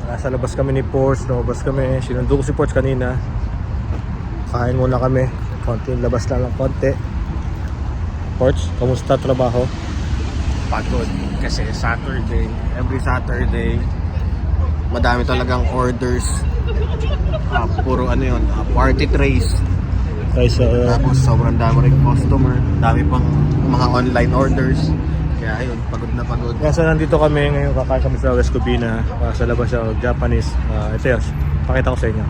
Nasa labas kami ni Porch, lumabas kami. Sinundo ko si Porch kanina. Kain muna kami. Konti, labas lang ng konti. Porch, kamusta trabaho? Pagod kasi Saturday, every Saturday madami talagang orders. Puro ano yun, party trays. Tapos sobrang dami rin customer, dami pang mga online orders. Kaya ayun, pagod na pagod. Kaya so nandito kami ngayon, kakain kami sa West Covina, sa labas sa Japanese. Ito yun, pakita ko sa inyo.